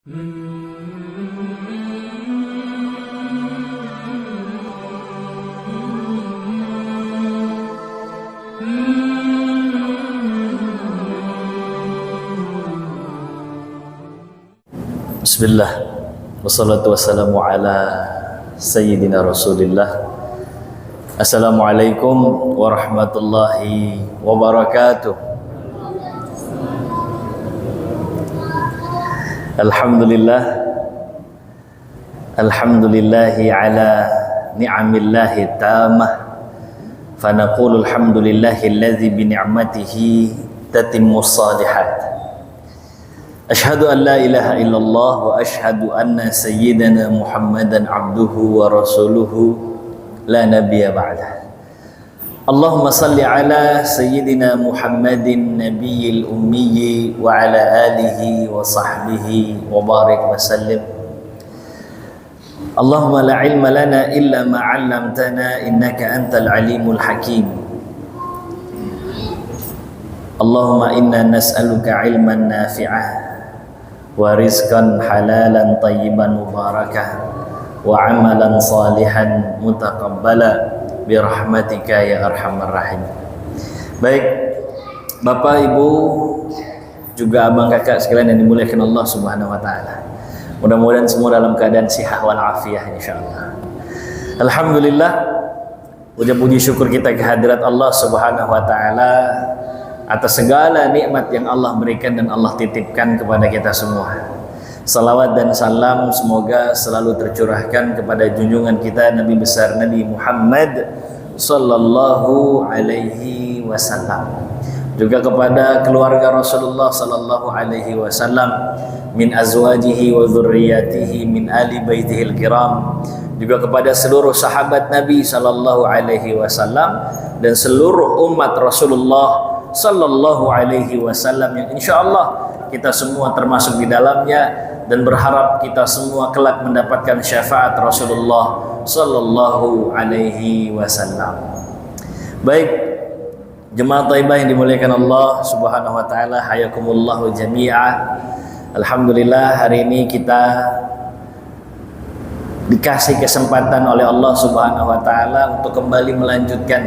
Bismillah, wassalatu wassalamu ala sayyidina Rasulillah. Assalamualaikum warahmatullahi wabarakatuh. Alhamdulillahi ala ni'amillahi tamah. Fanaqulu alhamdulillahi alladzi bi ni'matihi tatimmus salihat. Ashhadu an la ilaha illallah wa ashhadu anna sayyidana Muhammadan abduhu wa rasuluhu la nabiyya ba'dah. Allahumma salli ala sayyidina Muhammadin nabiyil ummi wa ala alihi wa sahbihi wa barik wa sallim. Allahumma la ilma lana illa ma 'allamtana innaka antal alimul hakim. Allahumma inna nas'aluka ilman nafi'ah wa rizqan halalan tayyiban mubarakah wa amalan salihan mutaqabbala birahmatika ya arhamar rahim. Baik, Bapak, Ibu, juga abang kakak sekalian yang dimuliakan Allah Subhanahu wa taala. Mudah-mudahan semua dalam keadaan sihat wal afiah insyaallah. Alhamdulillah, puji syukur kita kehadirat Allah Subhanahu wa taala atas segala nikmat yang Allah berikan dan Allah titipkan kepada kita semua. Salawat dan salam semoga selalu tercurahkan kepada junjungan kita Nabi besar Nabi Muhammad sallallahu alaihi wasallam, juga kepada keluarga Rasulullah sallallahu alaihi wasallam, min azwajihi wa dzurriyyatihi min ali baitihil kiram, juga kepada seluruh sahabat Nabi sallallahu alaihi wasallam dan seluruh umat Rasulullah sallallahu alaihi wasallam yang insyaallah kita semua termasuk di dalamnya, dan berharap kita semua kelak mendapatkan syafaat Rasulullah sallallahu alaihi wasallam. Baik, jemaah thayyibah yang dimuliakan Allah Subhanahu wa taala, hayakumullahu jami'a. Alhamdulillah, hari ini kita dikasih kesempatan oleh Allah Subhanahu wa taala untuk kembali melanjutkan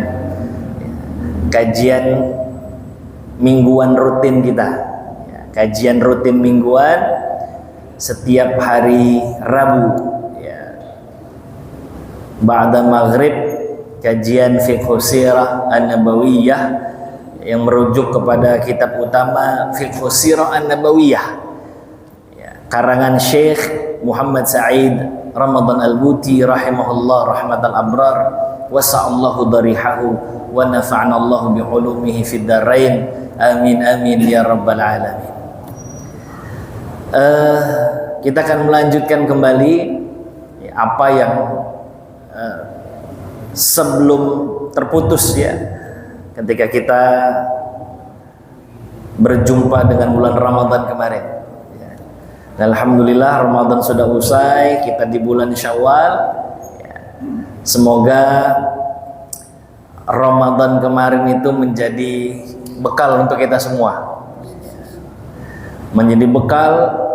kajian mingguan rutin kita. Kajian rutin mingguan setiap hari Rabu, ya. Ba'da maghrib, kajian fiqh sirah an-nabawiyah yang merujuk kepada kitab utama fiqh sirah an-nabawiyah, ya, karangan Syekh Muhammad Sa'id Ramadan Al-Buti rahimahullah rahmatal abrar, wasa'allahu darihahu wa nafa'na Allahu bi'ulumihi fid darain, amin amin ya rabbal alamin. Kita akan melanjutkan kembali apa yang sebelum terputus, ya, ketika kita berjumpa dengan bulan Ramadan kemarin, ya. Alhamdulillah Ramadan sudah usai, kita di bulan Syawal, ya. Semoga Ramadan kemarin itu menjadi bekal untuk kita semua, menjadi bekal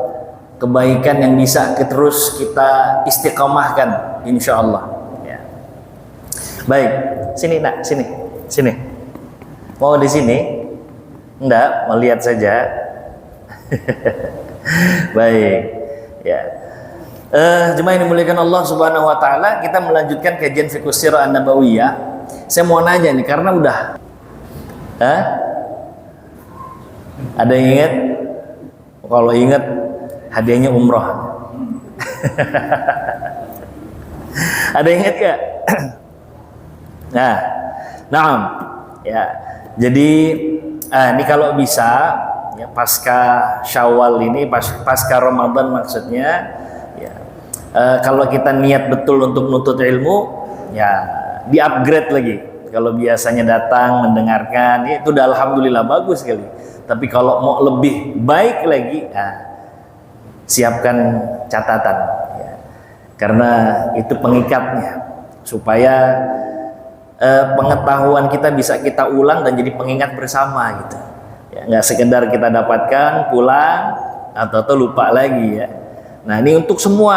kebaikan yang bisa terus kita istiqomahkan insyaallah, ya. Baik, sini nak, sini. Mau di sini? Enggak, mau lihat saja. Baik, ya. Jemaah yang dimuliakan Allah Subhanahu wa taala, kita melanjutkan kajian fiqh sirah an-nabawiyah. Saya mau nanya nih, karena udah ada yang ingat? Kalau ingat, hadiahnya umroh. Ada yang ingat gak? Nah, ya. Jadi ini kalau bisa, ya, pasca Syawal ini, pasca Ramadan maksudnya, ya, kalau kita niat betul untuk nuntut ilmu, ya, di-upgrade lagi. Kalau biasanya datang mendengarkan, ya, itu udah alhamdulillah bagus sekali. Tapi kalau mau lebih baik lagi, siapkan catatan, ya. Karena itu pengikatnya, supaya pengetahuan kita bisa kita ulang dan jadi pengingat bersama gitu, ya, nggak sekedar kita dapatkan pulang atau lupa lagi, ya. Nah, ini untuk semua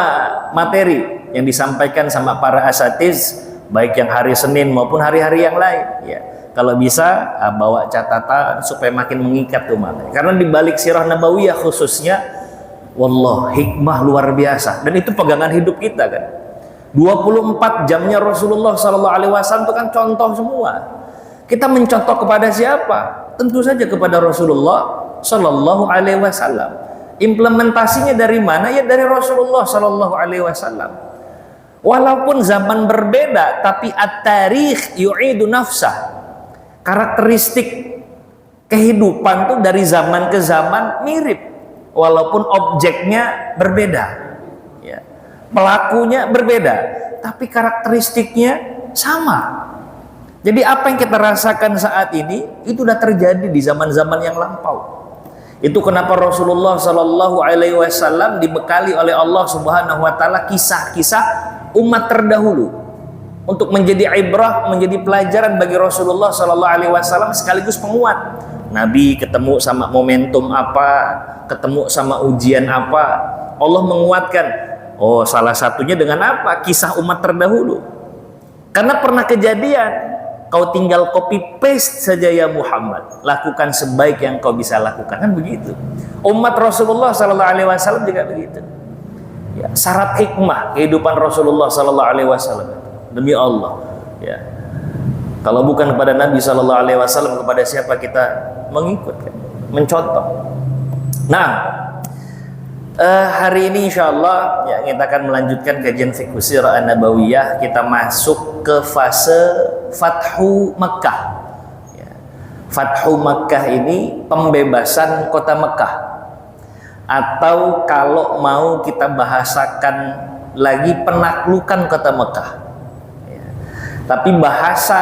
materi yang disampaikan sama para asatiz, baik yang hari Senin maupun hari-hari yang lain. Ya, kalau bisa bawa catatan supaya makin mengikat tuh materi. Karena di balik sirah nabawiyah khususnya, wallah hikmah luar biasa. Dan itu pegangan hidup kita kan. 24 jamnya Rasulullah Sallallahu Alaihi Wasallam itu kan contoh semua. Kita mencontoh kepada siapa? Tentu saja kepada Rasulullah Sallallahu Alaihi Wasallam. Implementasinya dari mana? Ya dari Rasulullah Sallallahu Alaihi Wasallam. Walaupun zaman berbeda, tapi at-tarikh yu'idu nafsah. Karakteristik kehidupan tuh dari zaman ke zaman mirip, walaupun objeknya berbeda, ya. Pelakunya berbeda, tapi karakteristiknya sama. Jadi apa yang kita rasakan saat ini itu sudah terjadi di zaman-zaman yang lampau. Itu kenapa Rasulullah Sallallahu Alaihi Wasallam dibekali oleh Allah Subhanahu Wa Taala kisah-kisah umat terdahulu untuk menjadi ibrah, menjadi pelajaran bagi Rasulullah Sallallahu Alaihi Wasallam sekaligus penguat. Nabi ketemu sama momentum apa, ketemu sama ujian apa, Allah menguatkan. Oh, salah satunya dengan apa? Kisah umat terdahulu. Karena pernah kejadian. Kau tinggal copy paste saja ya Muhammad, lakukan sebaik yang kau bisa lakukan, kan begitu. Umat Rasulullah Sallallahu Alaihi Wasallam juga begitu. Ya, syarat hikmah kehidupan Rasulullah Sallallahu Alaihi Wasallam, demi Allah. Ya, kalau bukan kepada Nabi Sallallahu Alaihi Wasallam, kepada siapa kita mengikut, kan? Mencontoh. Nah, hari ini insya Allah ya, kita akan melanjutkan kajian fiqh sirah an-nabawiyah. Kita masuk ke fase Fathu Makkah. Ya. Fathu Makkah ini pembebasan kota Mekah, atau kalau mau kita bahasakan lagi penaklukan kota Mekah. Ya. Tapi bahasa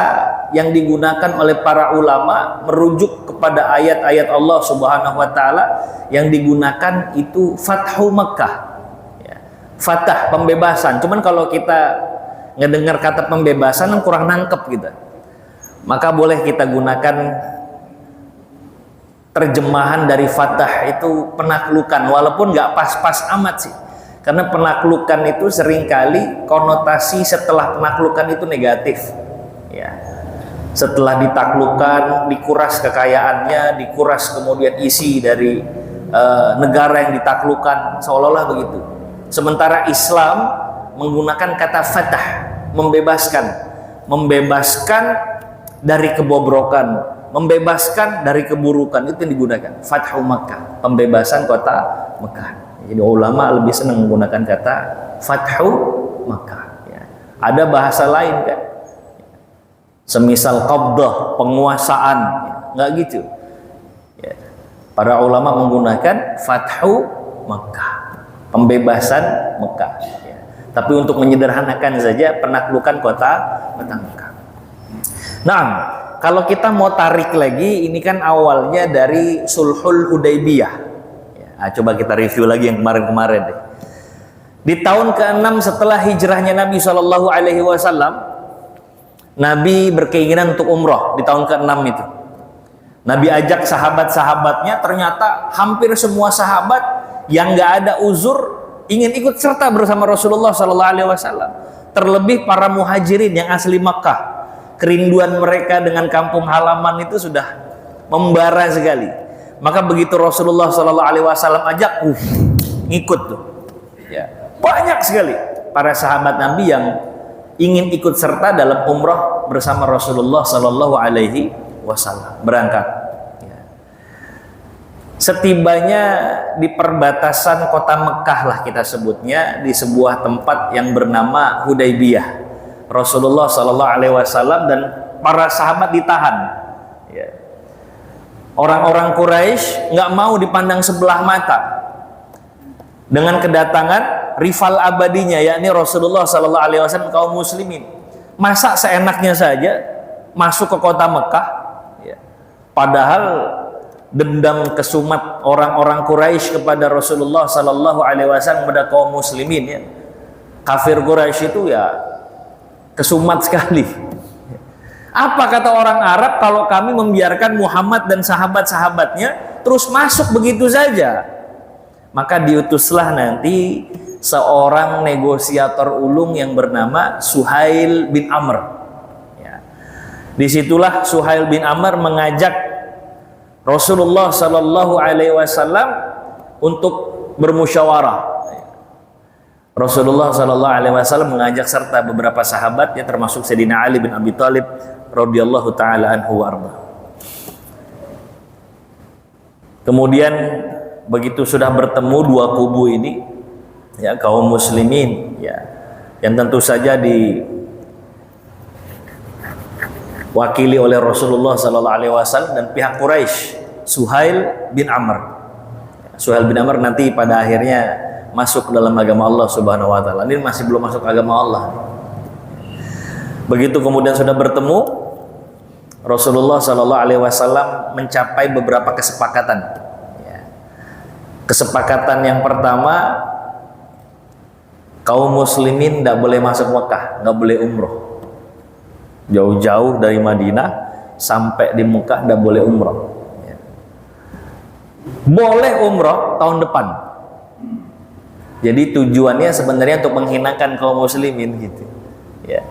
yang digunakan oleh para ulama merujuk kepada ayat-ayat Allah Subhanahu Wa Taala yang digunakan itu Fathu Makkah. Ya. Fatah, pembebasan. Cuman kalau kita ngedengar kata pembebasan kurang nangkep kita, maka boleh kita gunakan terjemahan dari Fatah itu penaklukan, walaupun nggak pas-pas amat sih, karena penaklukan itu seringkali konotasi setelah penaklukan itu negatif. Ya, setelah ditaklukkan, dikuras kekayaannya, dikuras kemudian isi dari negara yang ditaklukkan, seolah-olah begitu. Sementara Islam menggunakan kata fatah, membebaskan dari kebobrokan, membebaskan dari keburukan, itu yang digunakan. Fathu Makkah, pembebasan kota Mekah. Jadi ulama lebih senang menggunakan kata Fathu Makkah. Ya. Ada bahasa lain kan, semisal qabdah, penguasaan, ya. Nggak gitu. Ya. Para ulama menggunakan Fathu Makkah, pembebasan Mekah. Ya. Tapi untuk menyederhanakan saja, penaklukan kota Mekah. Nah, kalau kita mau tarik lagi, ini kan awalnya dari Sulhul Hudaybiyah. Ya, coba kita review lagi yang kemarin-kemarin deh. Di tahun ke-6 setelah hijrahnya Nabi Shallallahu Alaihi Wasallam, Nabi berkeinginan untuk umroh di tahun ke-6 itu. Nabi ajak sahabat-sahabatnya, ternyata hampir semua sahabat yang nggak ada uzur ingin ikut serta bersama Rasulullah Sallallahu Alaihi Wasallam. Terlebih para muhajirin yang asli Makkah, kerinduan mereka dengan kampung halaman itu sudah membara sekali. Maka begitu Rasulullah Sallallahu Alaihi Wasallam ajak, ngikut tuh. Ya, banyak sekali para sahabat Nabi yang ingin ikut serta dalam umrah bersama Rasulullah Sallallahu Alaihi Wasallam, berangkat. Setibanya di perbatasan kota Mekah lah kita sebutnya, di sebuah tempat yang bernama Hudaybiyah, Rasulullah Sallallahu Alaihi Wasallam dan para sahabat ditahan. Ya. Orang-orang Quraisy nggak mau dipandang sebelah mata dengan kedatangan rival abadinya, yakni Rasulullah Sallallahu Alaihi Wasallam, kaum muslimin. Masa seenaknya saja masuk ke kota Mekah, ya. Padahal dendam kesumat orang-orang Quraisy kepada Rasulullah Sallallahu Alaihi Wasallam, kepada kaum muslimin, ya. Kafir Quraisy itu ya kesumat sekali. Apa kata orang Arab, kalau kami membiarkan Muhammad dan sahabat-sahabatnya terus masuk begitu saja, Maka diutuslah nanti seorang negosiator ulung yang bernama Suhail bin Amr. Ya. Disitulah Suhail bin Amr mengajak Rasulullah Sallallahu Alaihi Wasallam untuk bermusyawarah. Rasulullah Sallallahu Alaihi Wasallam mengajak serta beberapa sahabatnya termasuk Sayyidina Ali bin Abi Thalib radhiyallahu taala anhu warda. Kemudian begitu sudah bertemu dua kubu ini, ya, kaum muslimin, ya, yang tentu saja diwakili oleh Rasulullah Sallallahu Alaihi Wasallam dan pihak Quraisy, Suhail bin Amr. Suhail bin Amr nanti pada akhirnya masuk dalam agama Allah Subhanahu Wa Taala. Ini masih belum masuk agama Allah. Begitu kemudian sudah bertemu, Rasulullah Sallallahu Alaihi Wasallam mencapai beberapa kesepakatan. Kesepakatan yang pertama, kaum muslimin tidak boleh masuk Mekah, nggak boleh umroh. Jauh-jauh dari Madinah sampai di Mekah tidak boleh umroh. Boleh umroh tahun depan. Jadi tujuannya sebenarnya untuk menghinakan kaum muslimin gitu, ya.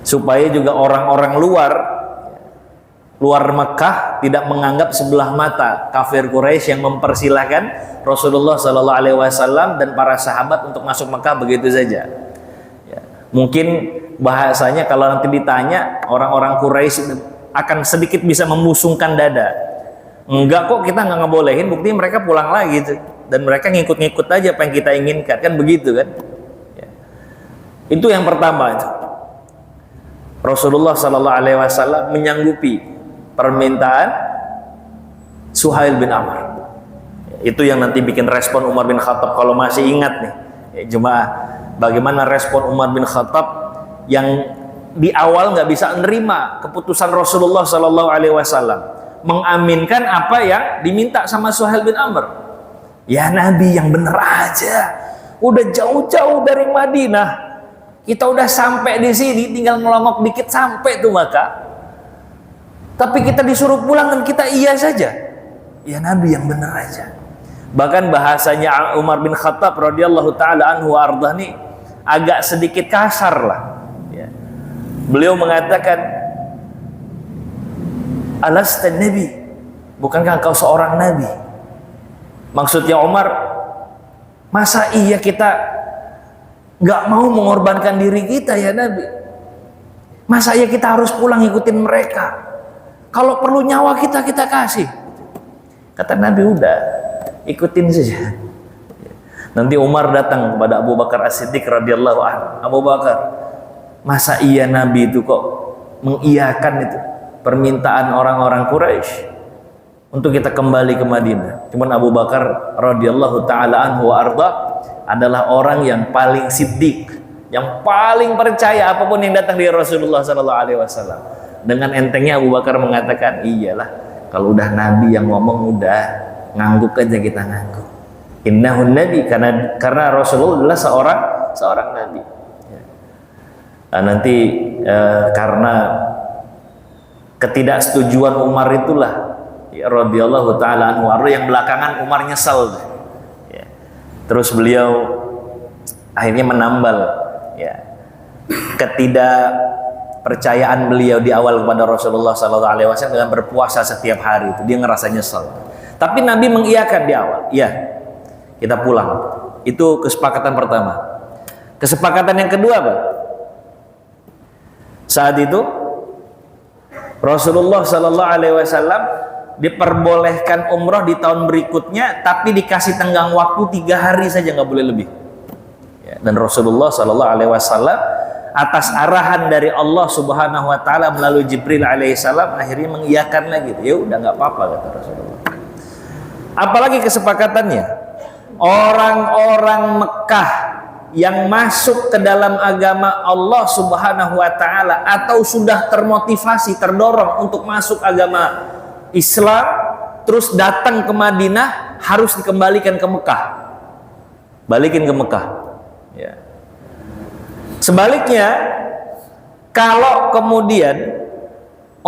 Supaya juga orang-orang luar Mekah tidak menganggap sebelah mata kafir Quraisy yang mempersilahkan Rasulullah Sallallahu Alaihi Wasallam dan para sahabat untuk masuk Mekah begitu saja. Ya. Mungkin bahasanya kalau nanti ditanya, orang-orang Quraisy akan sedikit bisa memusungkan dada. Enggak kok, kita nggak ngebolehin, bukti mereka pulang lagi tuh. Dan mereka ngikut-ngikut aja apa yang kita inginkan, kan begitu kan? Ya. Itu yang pertama itu. Rasulullah Sallallahu Alaihi Wasallam menyanggupi permintaan Suhail bin Amr. Itu yang nanti bikin respon Umar bin Khattab. Kalau masih ingat nih, ya, jemaah, bagaimana respon Umar bin Khattab yang di awal nggak bisa menerima keputusan Rasulullah Sallallahu Alaihi Wasallam, mengaminkan apa yang diminta sama Suhail bin Amr. Ya Nabi, yang bener aja, udah jauh-jauh dari Madinah, kita udah sampai di sini, tinggal ngelongok dikit sampai tuh Mekah. Tapi kita disuruh pulang dan kita iya saja. Ya Nabi, yang benar aja. Bahkan bahasanya Umar bin Khattab radhiyallahu taala anhu ardah nih agak sedikit kasar lah. Ya. Beliau mengatakan, "Alasta Nabi? Bukankah engkau seorang nabi?" Maksudnya Umar, masa iya kita nggak mau mengorbankan diri kita ya Nabi? Masa iya kita harus pulang ikutin mereka? Kalau perlu nyawa kita kasih. Kata Nabi, udah ikutin saja. Nanti Umar datang kepada Abu Bakar As-Siddiq radhiyallahu anhu. Abu Bakar, masa iya Nabi itu kok mengiyakan itu permintaan orang-orang Quraisy untuk kita kembali ke Madinah? Cuman Abu Bakar radhiyallahu taala anhu wa arda adalah orang yang paling siddiq, yang paling percaya apapun yang datang dari Rasulullah Sallallahu Alaihi Wasallam. Dengan entengnya Abu Bakar mengatakan, iyalah, kalau udah Nabi yang ngomong, udah ngangguk aja kita ngangguk. Innahun Nabi, karena Rasulullah adalah seorang Nabi. Nah, nanti karena ketidaksetujuan Umar itulah, ya, radhiyallahu taala anhu, yang belakangan Umar nyesel. Ya. Terus beliau akhirnya menambal, ya, ketidakpercayaan beliau di awal kepada Rasulullah Sallallahu Alaihi Wasallam dengan berpuasa setiap hari itu. Dia ngerasa nyesel. Tapi Nabi mengiyakan di awal, ya, kita pulang. Itu kesepakatan pertama. Kesepakatan yang kedua apa? Saat itu Rasulullah Sallallahu Alaihi Wasallam diperbolehkan umroh di tahun berikutnya, tapi dikasih tenggang waktu 3 hari saja, nggak boleh lebih. Ya, dan Rasulullah Sallallahu Alaihi Wasallam atas arahan dari Allah Subhanahu Wa Taala melalui Jibril Alaihissalam akhirnya mengiyakan lagi. Ya udah, nggak apa-apa, kata Rasulullah. Apalagi kesepakatannya, orang-orang Mekah yang masuk ke dalam agama Allah Subhanahu Wa Taala atau sudah termotivasi, terdorong untuk masuk agama Islam, terus datang ke Madinah, harus dikembalikan ke Mekah, balikin ke Mekah. Ya. Sebaliknya, kalau kemudian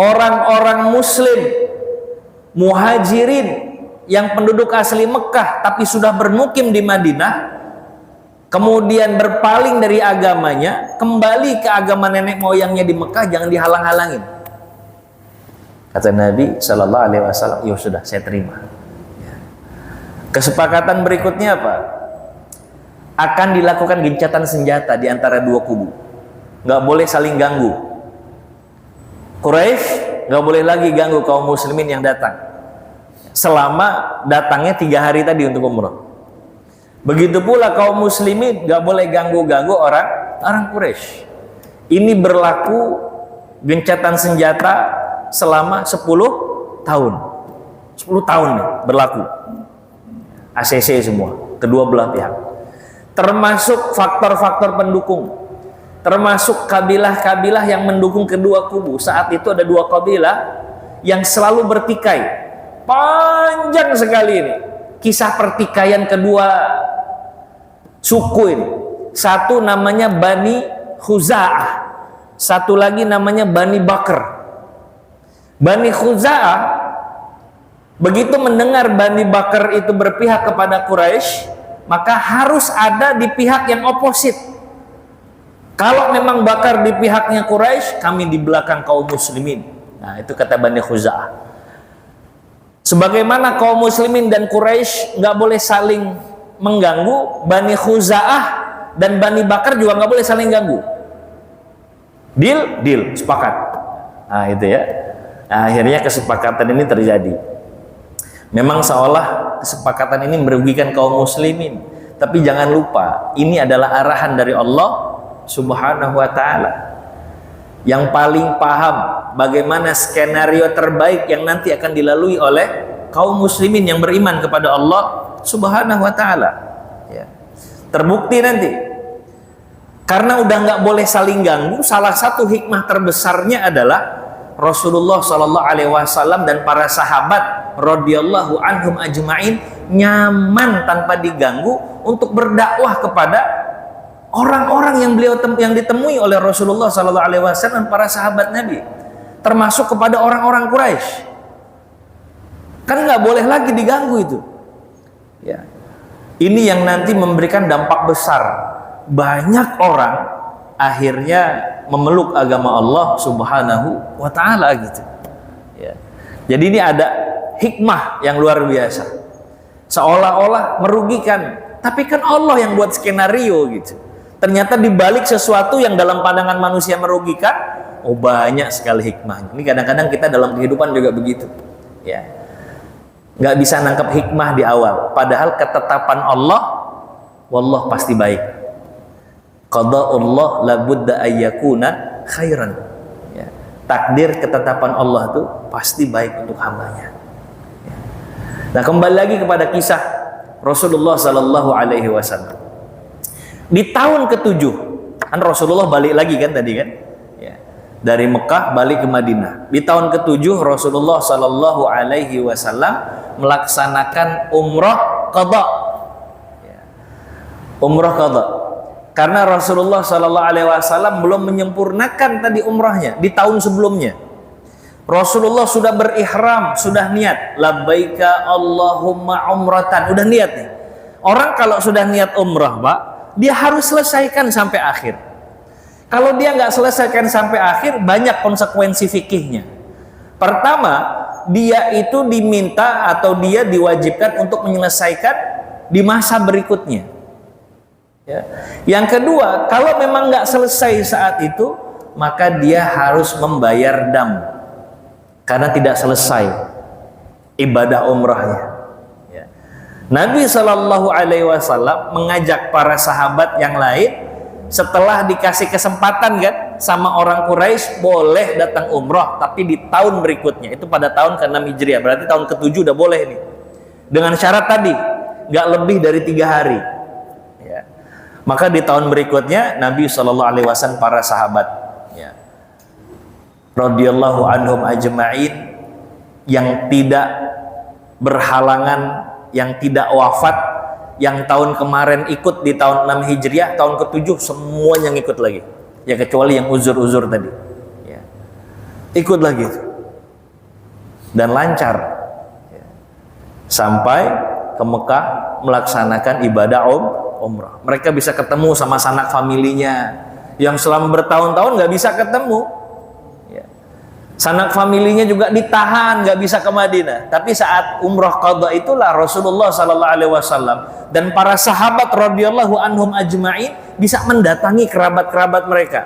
orang-orang Muslim, muhajirin yang penduduk asli Mekah tapi sudah bermukim di Madinah, kemudian berpaling dari agamanya, kembali ke agama nenek moyangnya di Mekah, jangan dihalang-halangin. Kata Nabi Shallallahu Alaihi Wasallam, ya sudah, saya terima. Kesepakatan berikutnya apa? Akan dilakukan gencatan senjata di antara dua kubu. Nggak boleh saling ganggu. Quraisy nggak boleh lagi ganggu kaum muslimin yang datang selama datangnya 3 hari tadi untuk umroh. Begitu pula kaum muslimin nggak boleh ganggu-ganggu orang Quraisy. Ini berlaku gencatan senjata selama 10 tahun. 10 tahun nih berlaku. ACC semua, kedua belah pihak. Termasuk faktor-faktor pendukung. Termasuk kabilah-kabilah yang mendukung kedua kubu. Saat itu ada 2 kabilah yang selalu bertikai. Panjang sekali ini kisah pertikaian kedua suku ini. Satu namanya Bani Khuza'ah, satu lagi namanya Bani Bakr. Bani Khuza'ah begitu mendengar Bani Bakr itu berpihak kepada Quraisy, maka harus ada di pihak yang oposit. Kalau memang Bakar di pihaknya Quraisy, kami di belakang kaum muslimin. Nah, itu kata Bani Khuza'ah. Sebagaimana kaum muslimin dan Quraisy nggak boleh saling mengganggu, Bani Khuza'ah dan Bani Bakar juga nggak boleh saling ganggu. Deal, sepakat. Nah, itu ya. Nah, akhirnya kesepakatan ini terjadi. Memang seolah kesepakatan ini merugikan kaum muslimin, tapi jangan lupa ini adalah arahan dari Allah Subhanahu wa ta'ala, yang paling paham bagaimana skenario terbaik yang nanti akan dilalui oleh kaum muslimin yang beriman kepada Allah Subhanahu wa ta'ala. Ya. Terbukti nanti karena udah nggak boleh saling ganggu. Salah satu hikmah terbesarnya adalah Rasulullah Shallallahu Alaihi Wasallam dan para sahabat radhiyallahu anhum ajma'in nyaman tanpa diganggu untuk berdakwah kepada orang-orang yang ditemui oleh Rasulullah Shallallahu Alaihi Wasallam dan para sahabat Nabi, termasuk kepada orang-orang Quraisy. Kan nggak boleh lagi diganggu itu. Ya. Ini yang nanti memberikan dampak besar. Banyak orang akhirnya memeluk agama Allah Subhanahu wa ta'ala gitu. Ya. Jadi ini ada hikmah yang luar biasa. Seolah-olah merugikan, tapi kan Allah yang buat skenario gitu. Ternyata dibalik sesuatu yang dalam pandangan manusia merugikan, oh banyak sekali hikmahnya. Ini kadang-kadang kita dalam kehidupan juga begitu. Ya. Nggak bisa nangkep hikmah di awal. Padahal ketetapan Allah, wallah pasti baik. Qada'ullah labudda ayyakuna khairan. Ya. Takdir ketetapan Allah itu pasti baik untuk hambanya. Ya. Nah, kembali lagi kepada kisah Rasulullah Sallallahu Alaihi Wasallam. Di tahun ke-7 kan Rasulullah balik lagi kan tadi kan, ya. Dari Mekah balik ke Madinah. Di tahun ke-7 Rasulullah Sallallahu Alaihi Wasallam melaksanakan umrah qada. Ya. Umrah qada. Karena Rasulullah Shallallahu Alaihi Wasallam belum menyempurnakan tadi umrahnya di tahun sebelumnya. Rasulullah sudah berihram, sudah niat, labbaika Allahumma umratan, udah niat nih. Orang kalau sudah niat umrah, Pak, dia harus selesaikan sampai akhir. Kalau dia nggak selesaikan sampai akhir, banyak konsekuensi fikihnya. Pertama, dia itu diminta atau dia diwajibkan untuk menyelesaikan di masa berikutnya. Ya. Yang kedua, kalau memang nggak selesai saat itu, maka dia harus membayar dam karena tidak selesai ibadah umrahnya. Ya. Nabi Shallallahu Alaihi Wasallam mengajak para sahabat yang lain setelah dikasih kesempatan kan sama orang Quraisy boleh datang umrah, tapi di tahun berikutnya itu pada tahun ke-6 Hijriah, berarti tahun ke-7 udah boleh nih. Dengan syarat tadi nggak lebih dari 3 hari. Maka di tahun berikutnya Nabi Shallallahu Alaihi Wasallam para sahabat, ya, radhiyallahu anhum ajma'in, yang tidak berhalangan, yang tidak wafat, yang tahun kemarin ikut di tahun 6 Hijriah, tahun ke-7 semuanya ngikut lagi, ya kecuali yang uzur-uzur tadi, ya, ikut lagi dan lancar. Ya. sampai ke Mekah melaksanakan ibadah umrah. Mereka bisa ketemu sama sanak familinya yang selama bertahun-tahun nggak bisa ketemu. Ya. Sanak familinya juga ditahan, nggak bisa ke Madinah. Tapi saat umrah qadha itulah Rasulullah Sallallahu Alaihi Wasallam dan para sahabat radhiyallahu anhum ajma'in bisa mendatangi kerabat-kerabat mereka.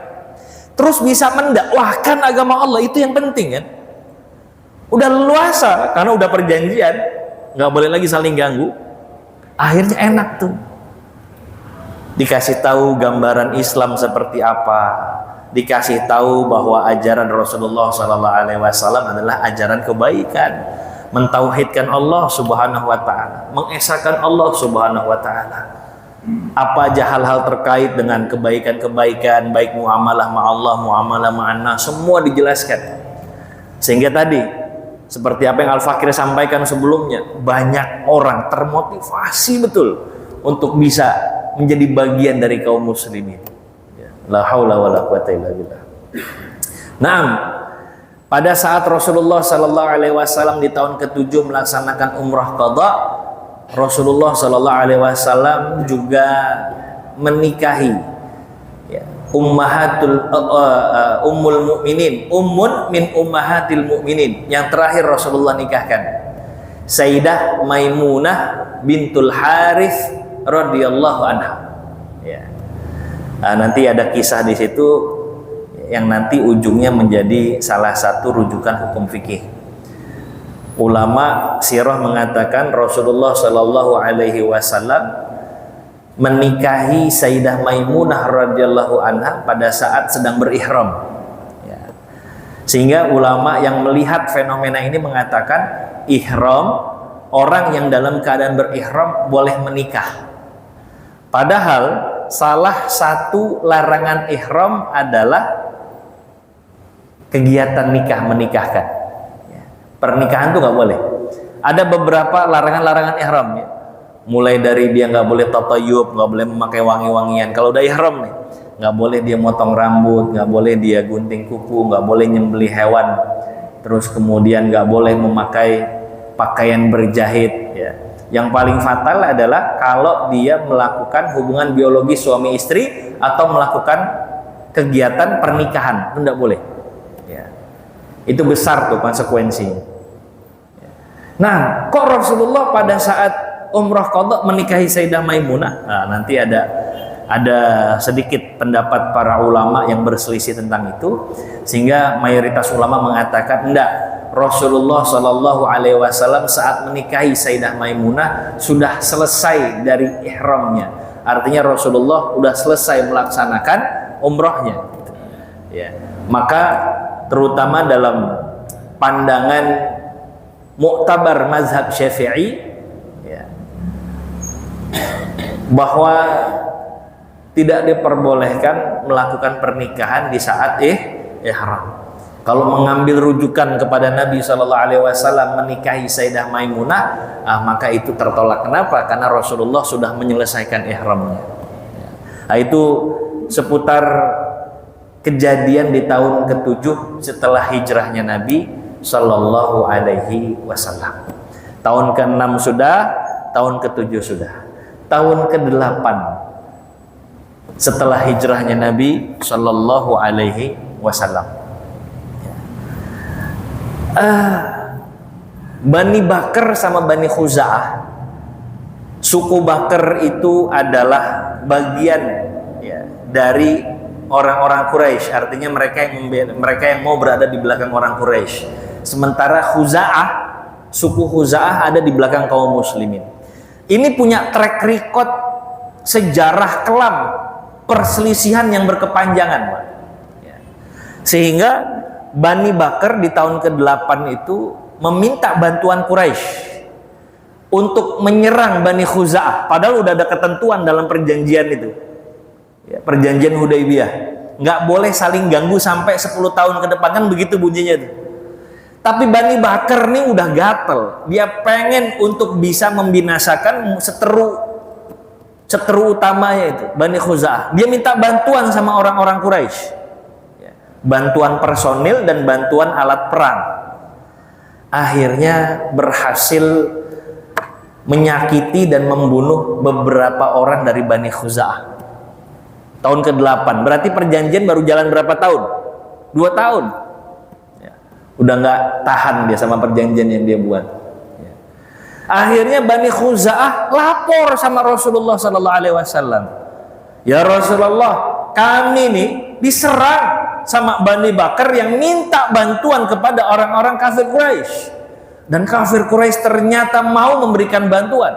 Terus bisa mendakwahkan agama Allah, itu yang penting kan. Udah leluasa karena udah perjanjian, nggak boleh lagi saling ganggu. Akhirnya enak tuh. Dikasih tahu gambaran Islam seperti apa, dikasih tahu bahwa ajaran Rasulullah Sallallahu Alaihi Wasallam adalah ajaran kebaikan, mentauhidkan Allah Subhanahu Wa Taala, mengesahkan Allah Subhanahu Wa Taala. Apa aja hal-hal terkait dengan kebaikan-kebaikan, baik muamalah ma Allah, muamalah ma'ana, semua dijelaskan. Sehingga tadi seperti apa yang Al-Fakir sampaikan sebelumnya, banyak orang termotivasi betul untuk bisa menjadi bagian dari kaum muslimin. La haula wala quwata illa billah. Naam, pada saat Rasulullah Sallallahu Alaihi Wasallam di tahun ke-7 melaksanakan umrah qadha, Rasulullah Sallallahu Alaihi Wasallam juga menikahi ya, ummul mukminin, ummun min ummahatil mukminin, yang terakhir Rasulullah nikahkan Sayyidah Maimunah bintul Harith radhiyallahu anha. Ya. Nah, nanti ada kisah di situ yang nanti ujungnya menjadi salah satu rujukan hukum fikih. Ulama sirah mengatakan Rasulullah Shallallahu Alaihi Wasallam menikahi Sayyidah Maimunah radhiyallahu anha pada saat sedang berihram. Ya. Sehingga ulama yang melihat fenomena ini mengatakan ihram, orang yang dalam keadaan berihram boleh menikah. Padahal salah satu larangan ihram adalah kegiatan nikah, menikahkan. Ya. Pernikahan tuh nggak boleh. Ada beberapa larangan-larangan ihram ya. Mulai dari dia nggak boleh tatayub, nggak boleh memakai wangi-wangian. Kalau udah ihram nih, nggak boleh dia motong rambut, nggak boleh dia gunting kuku, nggak boleh nyembelih hewan. Terus kemudian nggak boleh memakai pakaian berjahit. Ya. Yang paling fatal adalah kalau dia melakukan hubungan biologis suami istri atau melakukan kegiatan pernikahan, itu tidak boleh. Ya. Itu besar tuh konsekuensinya. Ya. Nah, kok Rasulullah pada saat umrah qadha menikahi Sayyidah Maimunah? Nah, nanti ada sedikit pendapat para ulama yang berselisih tentang itu, sehingga mayoritas ulama mengatakan enggak. Rasulullah Shallallahu Alaihi Wasallam saat menikahi Sayyidah Maimunah sudah selesai dari ihramnya, artinya Rasulullah sudah selesai melaksanakan umrohnya. Ya. Maka terutama dalam pandangan muktabar mazhab Syafi'i, ya, bahwa tidak diperbolehkan melakukan pernikahan di saat ihram. Kalau mengambil rujukan kepada Nabi Shallallahu Alaihi Wasallam menikahi Sayyidah Maimunah, maka itu tertolak. Kenapa? Karena Rasulullah sudah menyelesaikan ihramnya. Nah, itu seputar kejadian di tahun ke-7 setelah hijrahnya Nabi Shallallahu Alaihi Wasallam. Tahun ke-6 sudah, tahun ke-7 sudah, tahun ke-8 setelah hijrahnya Nabi Shallallahu Alaihi Wasallam. Bani Bakar sama Bani Khuza'ah, suku Bakar itu adalah bagian ya, dari orang-orang Quraisy, artinya mereka yang mau berada di belakang orang Quraisy. Sementara Khuza'ah, suku Khuza'ah ada di belakang kaum muslimin. Ini punya track record sejarah kelam perselisihan yang berkepanjangan, Pak. Ya. Sehingga Bani Bakar di tahun ke-8 itu meminta bantuan Quraisy untuk menyerang Bani Khuza'ah, padahal udah ada ketentuan dalam perjanjian itu ya, perjanjian Hudaybiyah, nggak boleh saling ganggu sampai 10 tahun ke depan, kan begitu bunyinya tuh. Tapi Bani Bakar nih udah gatel, dia pengen untuk bisa membinasakan seteru utamanya itu Bani Khuza'ah. Dia minta bantuan sama orang-orang Quraisy, bantuan personil dan bantuan alat perang. Akhirnya berhasil menyakiti dan membunuh beberapa orang dari Bani Khuza'ah. Tahun ke-8. Berarti perjanjian baru jalan berapa tahun? 2 tahun. Ya. Udah nggak tahan dia sama perjanjian yang dia buat. Ya. Akhirnya Bani Khuza'ah lapor sama Rasulullah sallallahu alaihi wasallam. Ya Rasulullah, kami nih diserang sama Bani Bakar yang minta bantuan kepada orang-orang kafir Quraisy. Dan kafir Quraisy ternyata mau memberikan bantuan.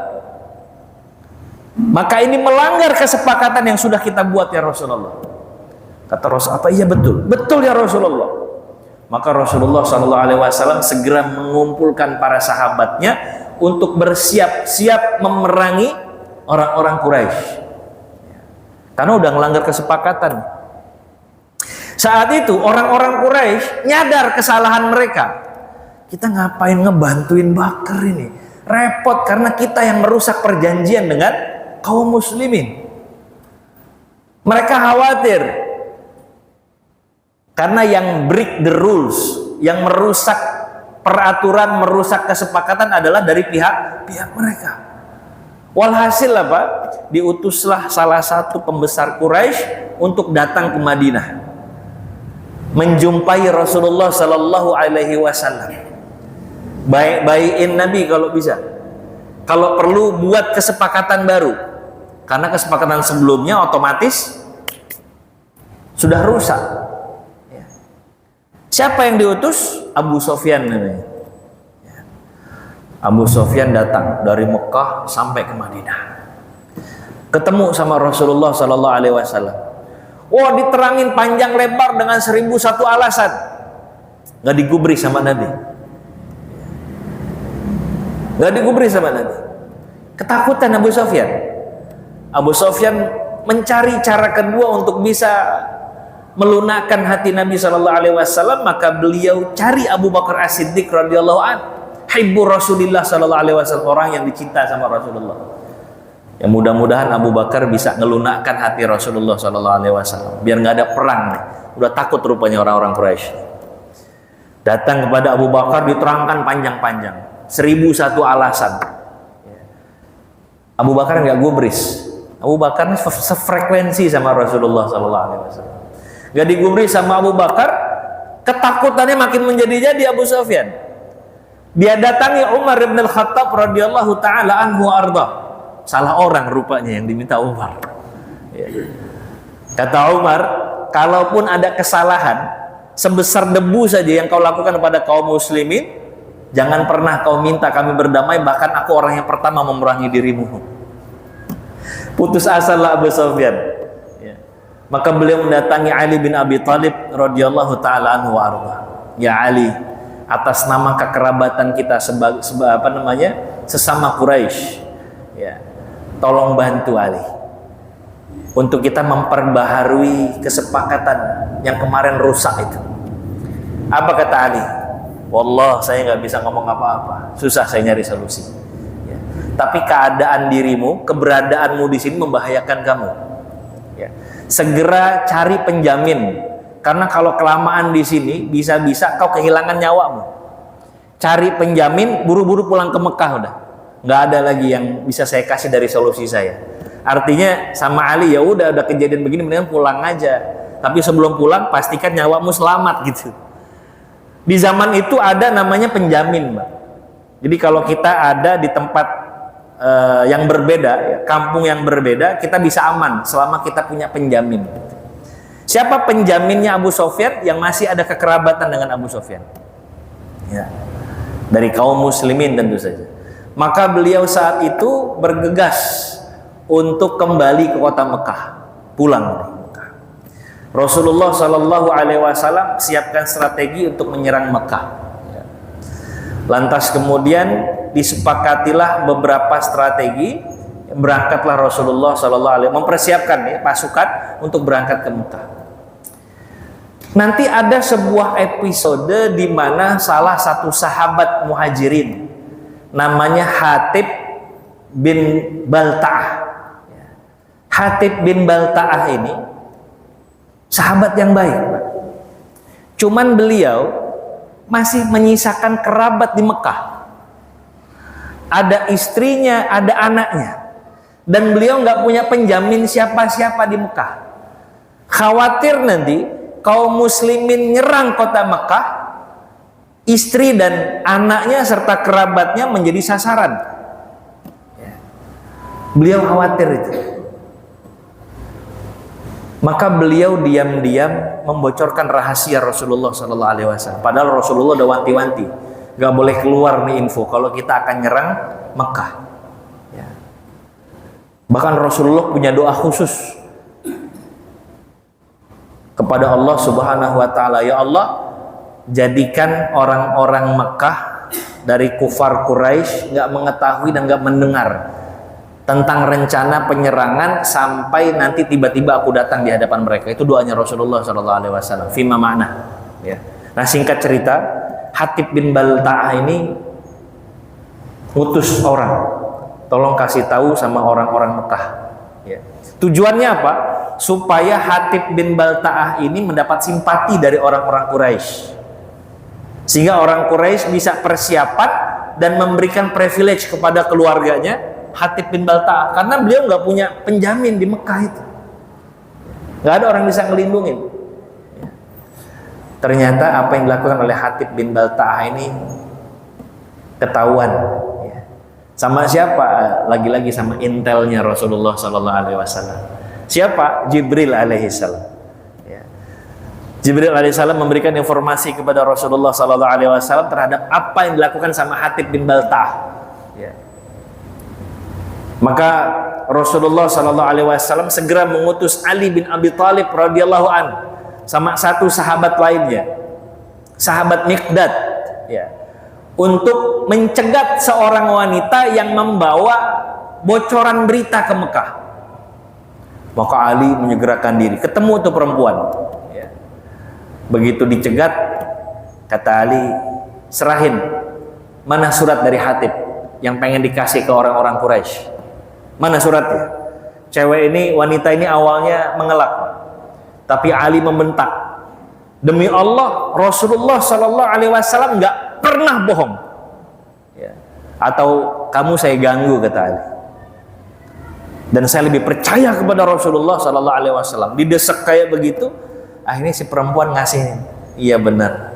Maka ini melanggar kesepakatan yang sudah kita buat ya Rasulullah. Kata Rasul, apa iya betul? Betul ya Rasulullah. Maka Rasulullah SAW segera mengumpulkan para sahabatnya untuk bersiap-siap memerangi orang-orang Quraisy. Karena udah melanggar kesepakatan. Saat itu orang-orang Quraisy nyadar kesalahan mereka. Kita ngapain ngebantuin Bakar ini? Repot karena kita yang merusak perjanjian dengan kaum muslimin. Mereka khawatir karena yang break the rules, yang merusak peraturan, merusak kesepakatan adalah dari pihak mereka. Walhasil apa? Diutuslah salah satu pembesar Quraisy untuk datang ke Madinah, menjumpai Rasulullah Sallallahu Alaihi Wasallam. Baik-baikin Nabi kalau bisa. Kalau perlu buat kesepakatan baru, karena kesepakatan sebelumnya otomatis sudah rusak. Ya. Siapa yang diutus? Abu Sofyan namanya. Ya. Abu Sofyan datang dari Mekah sampai ke Madinah, ketemu sama Rasulullah Sallallahu Alaihi Wasallam. Wah, diterangin panjang lebar dengan 1001 alasan, nggak digubris sama Nabi. Gak digubris sama Nabi. Ketakutan Abu Sofyan. Abu Sofyan mencari cara kedua untuk bisa melunakkan hati Nabi Shallallahu Alaihi Wasallam. Maka beliau cari Abu Bakar As-Siddiq radhiyallahu anhu, hibbu Rasulillah Shallallahu Alaihi Wasallam, orang yang dicinta sama Rasulullah. Ya mudah-mudahan Abu Bakar bisa ngelunakkan hati Rasulullah Shallallahu Alaihi Wasallam, biar nggak ada perang nih. Udah takut rupanya orang-orang Quraisy. Datang kepada Abu Bakar, diterangkan panjang-panjang. 1001 alasan. Abu Bakar nggak gubris. Abu Bakar sefrekuensi sama Rasulullah SAW. Nggak digubris sama Abu Bakar, ketakutannya makin menjadi-jadi Abu Sufyan. Dia datangi Umar bin Al-Khattab radhiyallahu taala anhu arda. Salah orang rupanya yang diminta Umar. Kata Umar, kalaupun ada kesalahan sebesar debu saja yang kau lakukan kepada kaum muslimin, jangan pernah kau minta kami berdamai, bahkan aku orang yang pertama memerangi dirimu. Putus asa lah Abu Sufyan. Ya. Maka beliau mendatangi Ali bin Abi Thalib radhiyallahu taala anhu arda. Ya Ali, atas nama kekerabatan kita sesama Quraisy, ya, tolong bantu Ali untuk kita memperbaharui kesepakatan yang kemarin rusak itu. Apa kata Ali? Wallah, saya nggak bisa ngomong apa-apa, susah saya nyari solusi. Ya. Tapi keadaan dirimu, keberadaanmu di sini membahayakan kamu. Ya. Segera cari penjamin, karena kalau kelamaan di sini bisa-bisa kau kehilangan nyawamu. Cari penjamin, buru-buru pulang ke Mekah udah. Nggak ada lagi yang bisa saya kasih dari solusi saya. Artinya sama Ali, ya udah kejadian begini, mendingan pulang aja. Tapi sebelum pulang pastikan nyawamu selamat gitu. Di zaman itu ada namanya penjamin, Mbak. Jadi kalau kita ada di tempat yang berbeda, ya, kampung yang berbeda, kita bisa aman selama kita punya penjamin. Siapa penjaminnya Abu Sufyan? Yang masih ada kekerabatan dengan Abu Sufyan. Ya. Dari kaum muslimin tentu saja. Maka beliau saat itu bergegas untuk kembali ke kota Mekah, pulang. Rasulullah Shallallahu Alaihi Wasallam siapkan strategi untuk menyerang Mekah. Lantas kemudian disepakatilah beberapa strategi. Berangkatlah Rasulullah Shallallahu Alaihi Wasallam mempersiapkan pasukan untuk berangkat ke Mekah. Nanti ada sebuah episode di mana salah satu sahabat muhajirin namanya Hatib bin Balta'ah. Hatib bin Balta'ah ini sahabat yang baik, Pak. Cuman beliau masih menyisakan kerabat di Mekah. ada istrinya, ada anaknya, dan beliau nggak punya penjamin siapa-siapa di Mekah. Khawatir nanti kaum muslimin nyerang kota Mekah, istri dan anaknya serta kerabatnya menjadi sasaran. Beliau khawatir itu. Maka beliau diam-diam membocorkan rahasia Rasulullah Sallallahu Alaihi Wasallam. Padahal Rasulullah udah wanti-wanti, nggak boleh keluar nih info kalau kita akan nyerang Mekah. Ya. Bahkan Rasulullah punya doa khusus kepada Allah Subhanahu Wa Taala. Ya Allah, jadikan orang-orang Mekah dari kufar Quraisy nggak mengetahui dan nggak mendengar tentang rencana penyerangan sampai nanti tiba-tiba aku datang di hadapan mereka. Itu doanya Rasulullah Sallallahu Alaihi Wasallam. Fima makna. Ya. Nah, singkat cerita, Hatib bin Balta'ah ini utus orang, tolong kasih tahu sama orang-orang Mekah. Ya. Tujuannya apa? Supaya Hatib bin Balta'ah ini mendapat simpati dari orang-orang Quraisy, sehingga orang Quraisy bisa persiapan dan memberikan privilege kepada keluarganya Hatib bin Balta'ah, karena beliau nggak punya penjamin di Mekah itu, nggak ada orang bisa ngelindungin. Ternyata apa yang dilakukan oleh Hatib bin Balta'ah ini ketahuan. Sama siapa? Lagi-lagi sama intelnya Rasulullah Sallallahu Alaihi Wasallam. Siapa? Jibril alaihissalam. Jibril alaihissalam memberikan informasi kepada Rasulullah Sallallahu Alaihi Wasallam terhadap apa yang dilakukan sama Hatib bin Balta'ah. Maka Rasulullah Sallallahu Alaihi Wasallam segera mengutus Ali bin Abi Thalib radhiyallahu an sama satu sahabat lainnya, sahabat Miqdad, ya, untuk mencegat seorang wanita yang membawa bocoran berita ke Mekah. Maka Ali menyegerakan diri, ketemu tuh perempuan. Ya. Begitu dicegat, kata Ali, serahin mana surat dari Hatib yang pengen dikasih ke orang-orang Quraisy. Mana suratnya? Cewek ini, wanita ini awalnya mengelak, tapi Ali membentak. Demi Allah, Rasulullah Sallallahu Alaihi Wasallam nggak pernah bohong. Ya. Atau kamu saya ganggu, kata Ali. Dan saya lebih percaya kepada Rasulullah Sallallahu Alaihi Wasallam. Didesak kayak begitu, akhirnya si perempuan ngasih. Iya benar.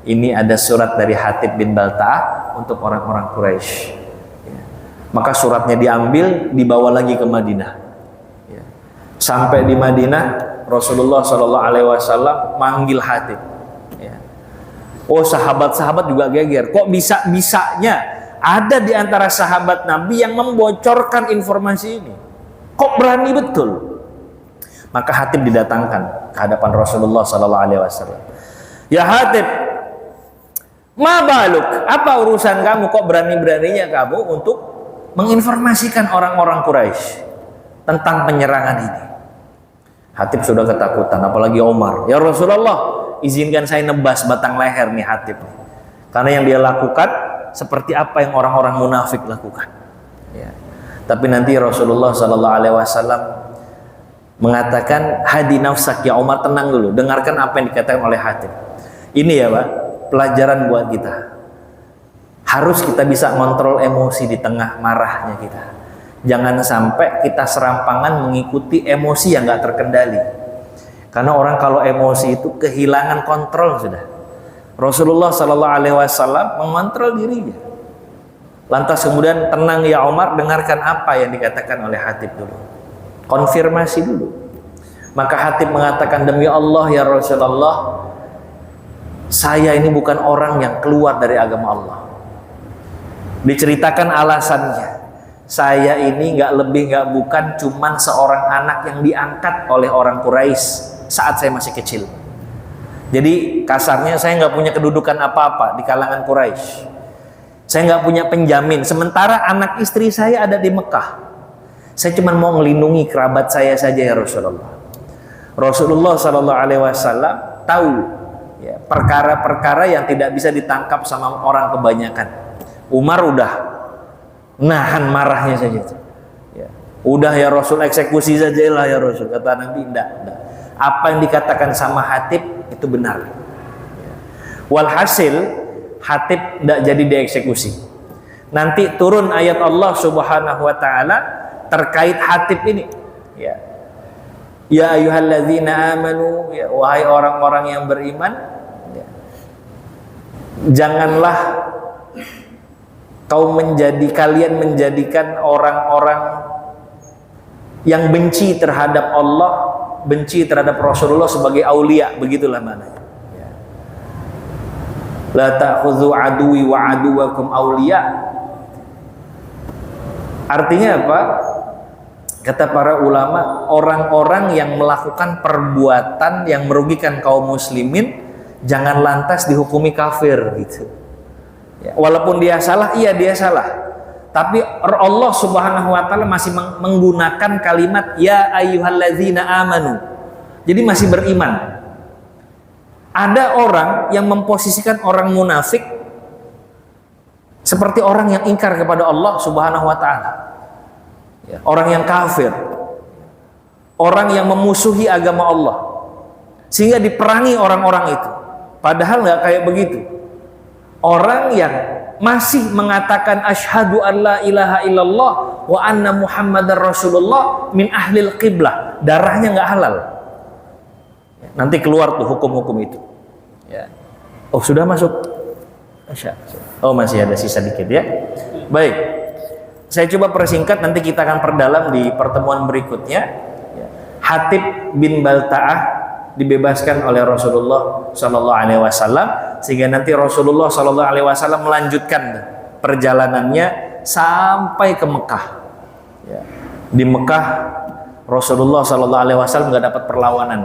Ini ada surat dari Hatib bin Balta'ah untuk orang-orang Quraisy. Maka suratnya diambil, dibawa lagi ke Madinah. Sampai di Madinah, Rasulullah Sallallahu Alaihi Wasallam manggil Hatib. Oh, sahabat-sahabat juga geger. Kok bisa-bisanya ada di antara sahabat Nabi yang membocorkan informasi ini? Kok berani betul? Maka Hatib didatangkan ke hadapan Rasulullah Sallallahu Alaihi Wasallam. Ya Hatib, ma baluk? Apa urusan kamu? Kok berani-beraninya kamu untuk menginformasikan orang-orang Quraisy tentang penyerangan ini? Hatib sudah ketakutan, apalagi Omar. Ya Rasulullah, izinkan saya nebas batang leher nih Hatib, karena yang dia lakukan seperti apa yang orang-orang munafik lakukan. Ya. Tapi nanti Rasulullah Sallallahu Alaihi Wasallam mengatakan, hadi nafsak ya Omar, tenang dulu, dengarkan apa yang dikatakan oleh Hatib. Ini ya Pak, pelajaran buat kita. Harus kita bisa kontrol emosi di tengah marahnya kita. Jangan sampai kita serampangan mengikuti emosi yang gak terkendali. Karena orang kalau emosi itu kehilangan kontrol sudah. Rasulullah Sallallahu Alaihi Wasallam mengontrol dirinya. Lantas kemudian, tenang ya Omar, dengarkan apa yang dikatakan oleh Hatib dulu. Konfirmasi dulu. Maka Hatib mengatakan, demi Allah ya Rasulullah, saya ini bukan orang yang keluar dari agama Allah. Diceritakan alasannya. Saya ini nggak lebih nggak bukan cuman seorang anak yang diangkat oleh orang Quraisy saat saya masih kecil. Jadi kasarnya saya nggak punya kedudukan apa-apa di kalangan Quraisy. Saya nggak punya penjamin. Sementara anak istri saya ada di Mekah. Saya cuma mau melindungi kerabat saya saja ya Rasulullah. Rasulullah Sallallahu Alaihi Wasallam tahu ya, perkara-perkara yang tidak bisa ditangkap sama orang kebanyakan. Umar udah nahan marahnya saja. Ya. Udah ya Rasul, eksekusi saja lah ya Rasul. Kata Nabi, enggak. Apa yang dikatakan sama Hatib itu benar. Ya. Walhasil Hatib tidak jadi dieksekusi. Nanti turun ayat Allah Subhanahu wa taala terkait hatib ini. Ya. Ya ayyuhalladzina amanu, ya, wahai orang-orang yang beriman, ya. Janganlah kalian menjadikan orang-orang yang benci terhadap Allah, benci terhadap Rasulullah sebagai aulia, begitulah maknanya. Ya. La ta'khudhu aduwi wa aduwakum aulia. Artinya apa? Kata para ulama, orang-orang yang melakukan perbuatan yang merugikan kaum muslimin jangan lantas dihukumi kafir gitu. Ya, walaupun dia salah, iya dia salah. Tapi Allah Subhanahu wa taala masih menggunakan kalimat ya ayyuhalladzina amanu. Jadi masih beriman. Ada orang yang memposisikan orang munafik seperti orang yang ingkar kepada Allah Subhanahu wa taala. Ya, orang yang kafir. Orang yang memusuhi agama Allah. Sehingga diperangi orang-orang itu. Padahal nggak kayak begitu. Orang yang masih mengatakan asyhadu an la ilaha illallah wa anna muhammadar rasulullah min ahlil qiblah, darahnya nggak halal. Nanti keluar tuh hukum-hukum itu. Ya. Oh sudah masuk. Oh masih ada sisa dikit ya. Baik, saya coba persingkat, nanti kita akan perdalam di pertemuan berikutnya. Hatib bin Balta'ah dibebaskan oleh Rasulullah Sallallahu Alaihi Wasallam, sehingga nanti Rasulullah Sallallahu Alaihi Wasallam melanjutkan perjalanannya sampai ke Mekah. Ya. Di Mekah Rasulullah Sallallahu Alaihi Wasallam nggak dapat perlawanan.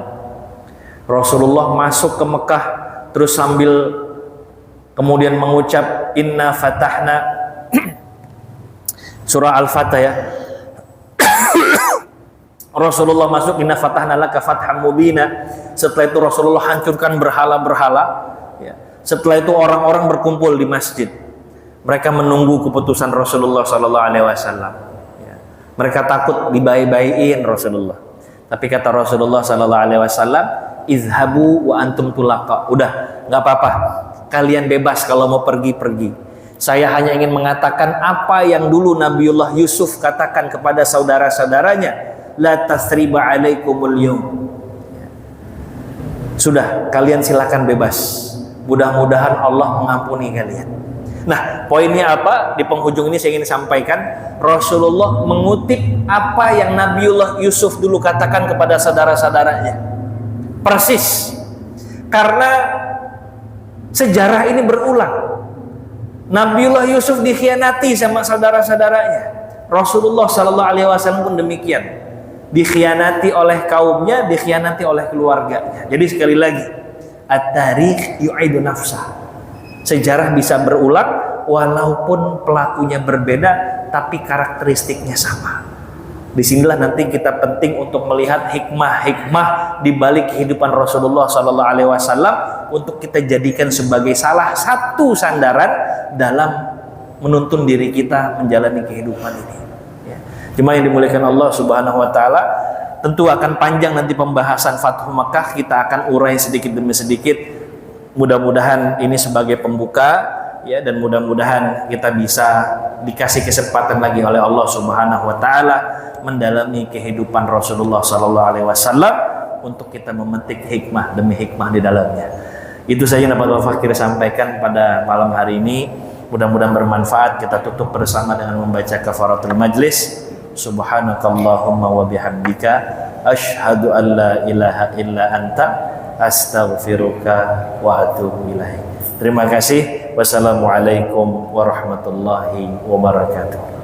Rasulullah masuk ke Mekah terus sambil kemudian mengucap inna fatahna surah Al-Fatah ya. Rasulullah masuk inna fatahna laka fatham mubina. Setelah itu Rasulullah hancurkan berhala-berhala ya. Setelah itu orang-orang berkumpul di masjid. Mereka menunggu keputusan Rasulullah Sallallahu Alaihi Wasallam ya. Mereka takut dibai-baiin Rasulullah. Tapi kata Rasulullah Sallallahu Alaihi Wasallam, izhabu wa antum tulaqa. Udah, nggak apa-apa. Kalian bebas kalau mau pergi-pergi. Saya hanya ingin mengatakan apa yang dulu Nabiullah Yusuf katakan kepada saudara-saudaranya. La tasriba alaikumul yawm. Sudah, kalian silakan bebas. Mudah-mudahan Allah mengampuni kalian. Nah, poinnya apa? Di penghujung ini saya ingin sampaikan, Rasulullah mengutip apa yang Nabiullah Yusuf dulu katakan kepada saudara-saudaranya. Persis. Karena sejarah ini berulang. Nabiullah Yusuf dikhianati sama saudara-saudaranya. Rasulullah Sallallahu Alaihi Wasallam pun demikian. Dikhianati oleh kaumnya, dikhianati oleh keluarganya. Jadi sekali lagi, at-tarikh yu'idu nafsah. Sejarah bisa berulang walaupun pelakunya berbeda, tapi karakteristiknya sama. Disinilah nanti kita penting untuk melihat hikmah-hikmah di balik kehidupan Rasulullah Sallallahu Alaihi Wasallam untuk kita jadikan sebagai salah satu sandaran dalam menuntun diri kita menjalani kehidupan ini. Cuma yang dimuliakan Allah Subhanahu wa taala, tentu akan panjang nanti pembahasan Fathu Makkah, kita akan urai sedikit demi sedikit. Mudah-mudahan ini sebagai pembuka ya, dan mudah-mudahan kita bisa dikasih kesempatan lagi oleh Allah Subhanahu wa taala mendalami kehidupan Rasulullah sallallahu alaihi wasallam untuk kita memetik hikmah demi hikmah di dalamnya. Itu saja yang dapat Al-Fakir sampaikan pada malam hari ini. Mudah-mudahan bermanfaat. Kita tutup bersama dengan membaca kafaratul majlis. Subhanakallahumma wa bihamdika asyhadu an la ilaha illa anta astaghfiruka wa atubu ilaik. Terima kasih. Wassalamualaikum warahmatullahi wabarakatuh.